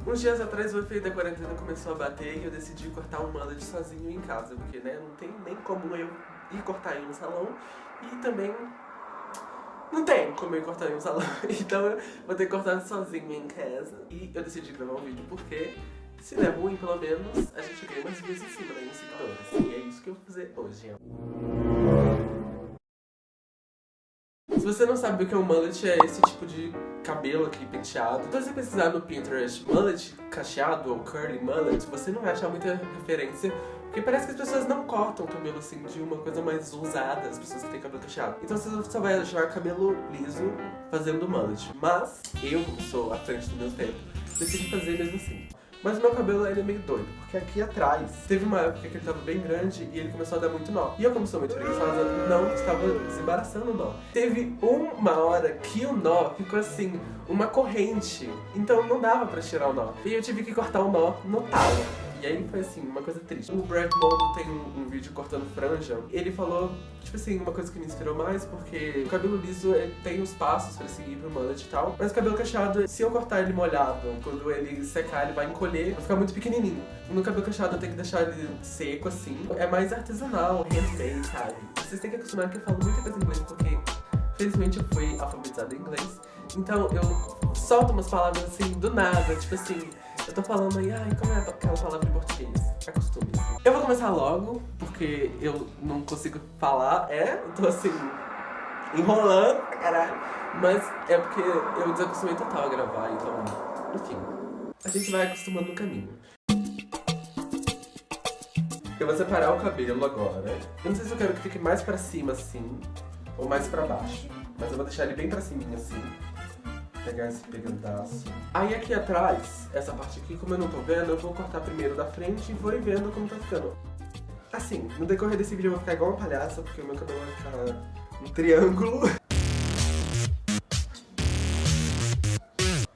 Uns dias atrás o efeito da quarentena começou a bater e eu decidi cortar um mullet sozinho em casa, porque né, não tem nem como eu ir cortar em um salão e também não tem como eu ir cortar em um salão. Então eu vou ter que cortar sozinho em casa. E eu decidi gravar um vídeo porque se der ruim, pelo menos, a gente ganha umas views em cima, né, nos seguidores. E é isso que eu vou fazer hoje. Se você não sabe o que é um mullet, é esse tipo de cabelo aqui penteado. Se você pesquisar no Pinterest mullet cacheado ou curly mullet, você não vai achar muita referência, porque parece que as pessoas não cortam o cabelo assim de uma coisa mais ousada, as pessoas que têm cabelo cacheado. Então você só vai achar cabelo liso fazendo mullet. Mas eu, como sou à frente do meu tempo, decidi fazer mesmo assim. Mas o meu cabelo ele é meio doido, porque aqui atrás teve uma época que ele tava bem grande e ele começou a dar muito nó. E eu, como sou muito preguiçosa, não estava desembaraçando o nó. Teve uma hora que o nó ficou assim, uma corrente. Então não dava pra tirar o nó. E eu tive que cortar o nó no talo. E aí foi assim, uma coisa triste. O Brad Mondo tem um vídeo cortando franja. Ele falou, tipo assim, uma coisa que me inspirou mais, porque o cabelo liso tem os passos pra seguir pro mullet e tal. Mas o cabelo cacheado, se eu cortar ele molhado, quando ele secar, ele vai encolher, vai ficar muito pequenininho. No cabelo cacheado eu tenho que deixar ele seco assim. É mais artesanal, handmade, sabe? Vocês têm que acostumar que eu falo muita coisa em inglês, porque felizmente eu fui alfabetizada em inglês. Então eu solto umas palavras assim, do nada, tipo assim, eu tô falando aí, ai, como é aquela palavra em português? Acostume. Eu vou começar logo, porque eu não consigo falar, eu tô assim, enrolando pra caralho. Mas é porque eu desacostumei total a gravar, então, enfim, a gente vai acostumando no caminho. Eu vou separar o cabelo agora. Eu não sei se eu quero que fique mais pra cima assim, ou mais pra baixo. Mas eu vou deixar ele bem pra cima assim. Pegar esse pedaço. Aí aqui atrás, essa parte aqui, como eu não tô vendo, eu vou cortar primeiro da frente e vou ir vendo como tá ficando. Assim, no decorrer desse vídeo eu vou ficar igual uma palhaça, porque o meu cabelo vai ficar um triângulo.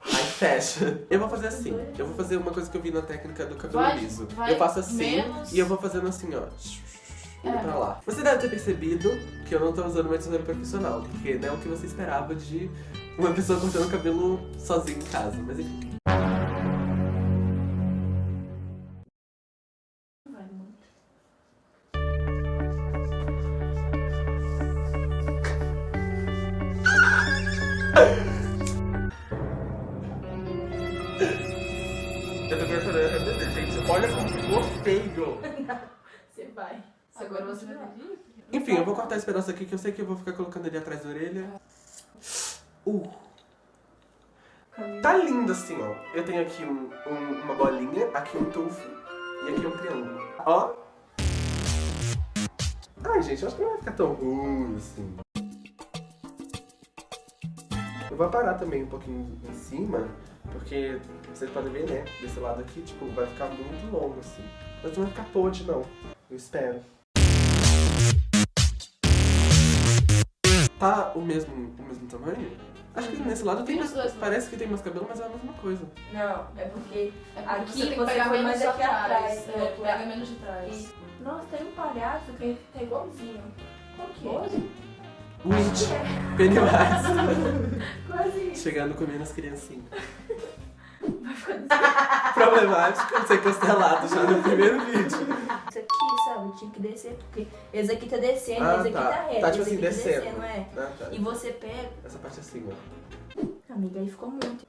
Aí fecha. Eu vou fazer assim, eu vou fazer uma coisa que eu vi na técnica do cabelo liso. Eu faço assim e eu vou fazendo assim, ó. Pra lá. Você deve ter percebido que eu não tô usando uma tesoura profissional, porque não é o que você esperava de uma pessoa cortando o cabelo sozinha em casa, mas enfim. Vai muito. Eu tô começando a arrepender, gente. Olha como ficou feio. Você vai. Agora você vai ver. Enfim, eu vou cortar esse pedaço aqui que eu sei que eu vou ficar colocando ele atrás da orelha. Tá lindo assim, ó. Eu tenho aqui uma bolinha, aqui um tufo e aqui um triângulo. Ó. Ai, gente, eu acho que não vai ficar tão ruim assim. Eu vou parar também um pouquinho em cima, porque vocês podem ver, né? Desse lado aqui, tipo, vai ficar muito longo assim. Mas não vai ficar podre, não. Eu espero. Tá o mesmo tamanho? Acho que nesse lado tem mais, parece que tem mais cabelo, mas é a mesma coisa. Não, é porque aqui você você foi mais aqui atrás. Pega menos de trás. Isso. Nossa, tem um palhaço que tá igualzinho. Qual que é? Witch, Pennywise. Quase isso. Chegando comendo as criancinhas. Problemático ser cancelado já no primeiro vídeo. Isso aqui, sabe, tinha que descer, porque esse aqui tá descendo, esse aqui tá reto. Tá tipo esse assim, aqui tá descendo. é. Ah, tá. E você pega... Essa parte assim, ó. Amiga, aí ficou muito.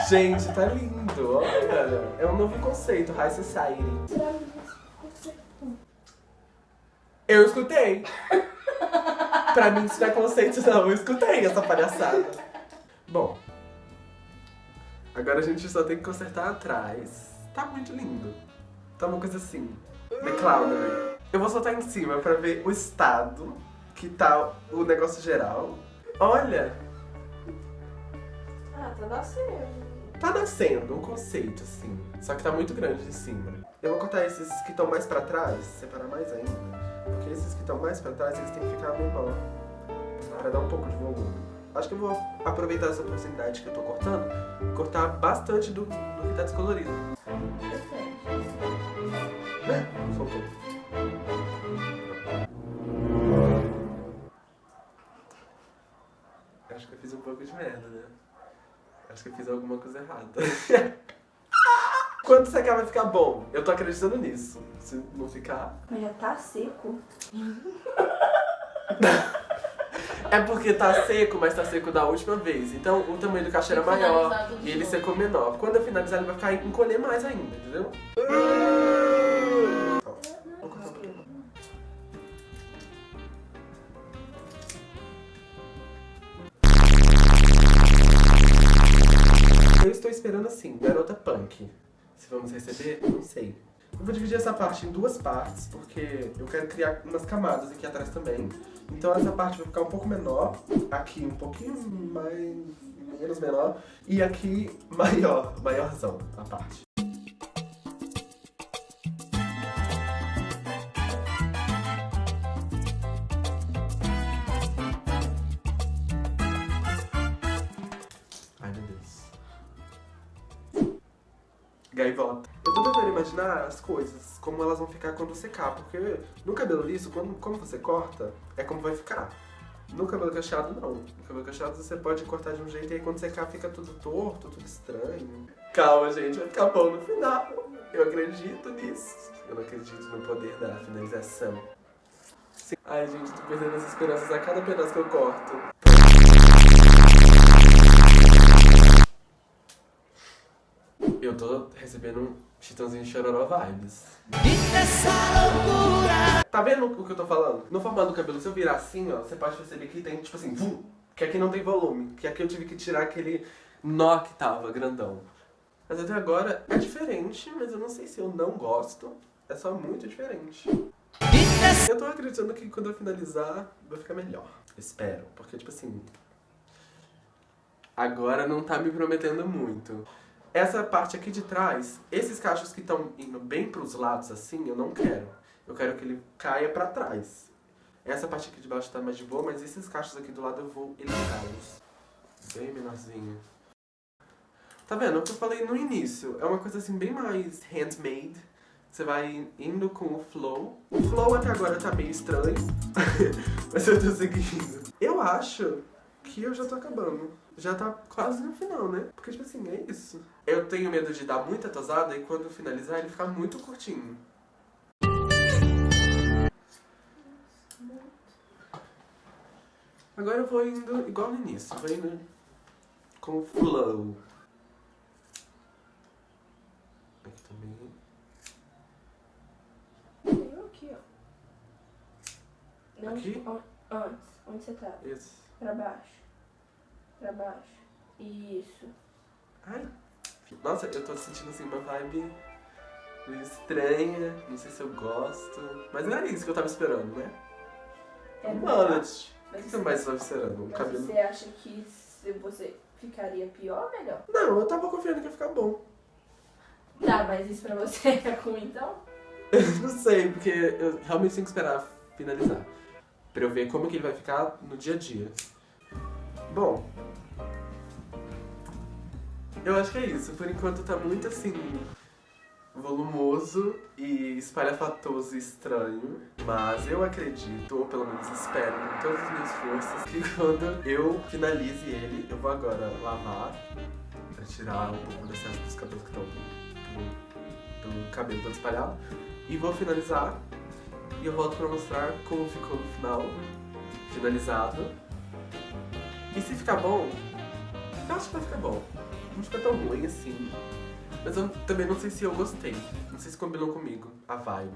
Gente, tá lindo, olha. É um novo conceito, High Society. Eu escutei. Pra mim isso não é conceito não, eu escutei essa palhaçada. Bom, agora a gente só tem que consertar atrás. Tá muito lindo. Tá uma coisa assim, The Clownery. Eu vou soltar em cima pra ver o estado que tá o negócio geral. Olha! Ah, tá nascendo. Tá nascendo um conceito, assim. Só que tá muito grande de cima. Eu vou cortar esses que estão mais pra trás, separar mais ainda. Porque esses que estão mais pra trás, eles têm que ficar menor. Pra dar um pouco de volume. Acho que eu vou aproveitar essa oportunidade que eu tô cortando e cortar bastante do que tá descolorido. Soltou. Acho que eu fiz um pouco de merda, né? Acho que eu fiz alguma coisa errada. Quando secar vai ficar bom. Eu tô acreditando nisso. Se não ficar... Mas já tá seco. É porque tá seco, mas tá seco da última vez. Então o tamanho do cachê era maior e ele secou menor. Quando eu finalizar ele vai ficar encolher mais ainda, entendeu? Vou cortar um pouquinho. Eu estou esperando assim, garota punk. Se vamos receber, não sei. Eu vou dividir essa parte em duas partes, porque eu quero criar umas camadas aqui atrás também. Então essa parte vai ficar um pouco menor, aqui um pouquinho menos menor, e aqui maiorzão a parte. Ai meu Deus. Gaivota. Eu tô tentando imaginar as coisas, como elas vão ficar quando secar, porque no cabelo liso, como você corta, é como vai ficar. No cabelo cacheado, não. No cabelo cacheado você pode cortar de um jeito e aí quando secar fica tudo torto, tudo estranho. Calma, gente, vai ficar bom no final. Eu acredito nisso. Eu não acredito no poder da finalização. Sim. Ai, gente, tô perdendo as esperanças a cada pedaço que eu corto. Eu tô recebendo um Chitãozinho Chororó vibes. Tá vendo o que eu tô falando? No formato do cabelo, se eu virar assim, ó, você pode perceber que tem, tipo assim, vum, que aqui não tem volume. Que aqui eu tive que tirar aquele nó que tava grandão. Mas até agora é diferente, mas eu não sei se eu não gosto. É só muito diferente. Eu tô acreditando que quando eu finalizar, vai ficar melhor. Espero, porque tipo assim... Agora não tá me prometendo muito. Essa parte aqui de trás, esses cachos que estão indo bem pros lados assim, eu não quero. Eu quero que ele caia pra trás. Essa parte aqui de baixo tá mais de boa, mas esses cachos aqui do lado eu vou eliminá-los. Bem menorzinho. Tá vendo? O que eu falei no início. É uma coisa assim bem mais handmade. Você vai indo com o flow. O flow até agora tá meio estranho. Mas eu tô seguindo. Eu acho que eu já tô acabando. Já tá quase no final, né? Porque, tipo assim, é isso. Eu tenho medo de dar muita tosada e quando finalizar ele ficar muito curtinho. Agora eu vou indo igual no início. Vou indo com o flow. Aqui também. Tem um aqui, ó. Aqui? Antes. Onde você tá? Isso. Pra baixo. Pra baixo. Isso. Ai. Nossa, eu tô sentindo assim uma vibe meio estranha. Não sei se eu gosto. Mas não era isso que eu tava esperando, né? É mullet. O que você mais estava esperando? Um mas cabelo... você acha que você ficaria pior ou melhor? Não, eu tava confiando que ia ficar bom. Tá, mas isso pra você é ruim então? Não sei, porque eu realmente tenho que esperar finalizar. Pra eu ver como que ele vai ficar no dia a dia. Bom, eu acho que é isso. Por enquanto tá muito assim, volumoso e espalhafatoso e estranho. Mas eu acredito, ou pelo menos espero com todas as minhas forças, que quando eu finalize ele, eu vou agora lavar pra tirar um pouco do excesso dos cabelos que estão pelo cabelo todo espalhado. E vou finalizar e eu volto pra mostrar como ficou no final, finalizado. E se ficar bom, eu acho que vai ficar bom. Não fica tão ruim assim. Mas eu também não sei se eu gostei. Não sei se combinou comigo a vibe.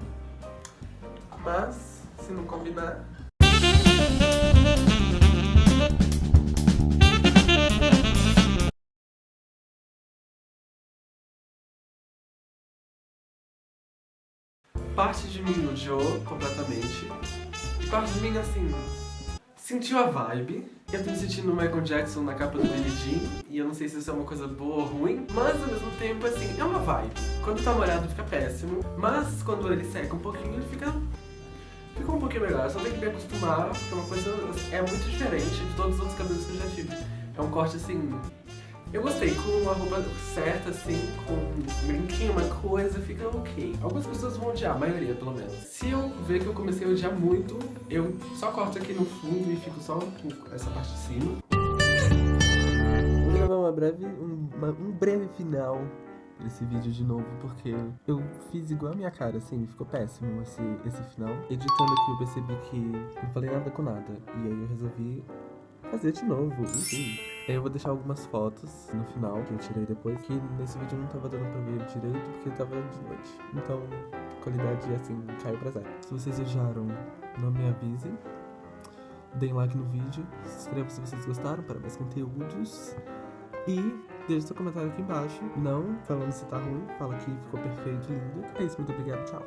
Mas, se não combinar... Parte de mim odiou completamente. E parte de mim, assim, sentiu a vibe. Eu tô me sentindo o Michael Jackson na capa do Billie Jean. E eu não sei se isso é uma coisa boa ou ruim. Mas ao mesmo tempo, assim, é uma vibe. Quando tá molhado fica péssimo. Mas quando ele seca um pouquinho, ele fica um pouquinho melhor. Eu só tenho que me acostumar, porque é uma coisa... É muito diferente de todos os outros cabelos que eu já tive. É um corte, assim... Eu gostei, com a roupa certa, assim, com um brinquinho, uma coisa, fica ok. Algumas pessoas vão odiar, a maioria pelo menos. Se eu ver que eu comecei a odiar muito, eu só corto aqui no fundo e fico só com essa parte de cima. Vou gravar um breve final desse vídeo de novo, porque eu fiz igual a minha cara, assim, ficou péssimo esse final. Editando aqui eu percebi que não falei nada com nada, e aí eu resolvi fazer de novo, enfim. Aí eu vou deixar algumas fotos no final, que eu tirei depois, que nesse vídeo não tava dando pra ver direito, porque tava de noite. Então, a qualidade, assim, caiu pra zero. Se vocês acharam, não me avisem. Deem like no vídeo, se inscrevam se vocês gostaram, para mais conteúdos. E deixe seu comentário aqui embaixo, não falando se tá ruim, fala que ficou perfeito, lindo. É isso, muito obrigado, tchau.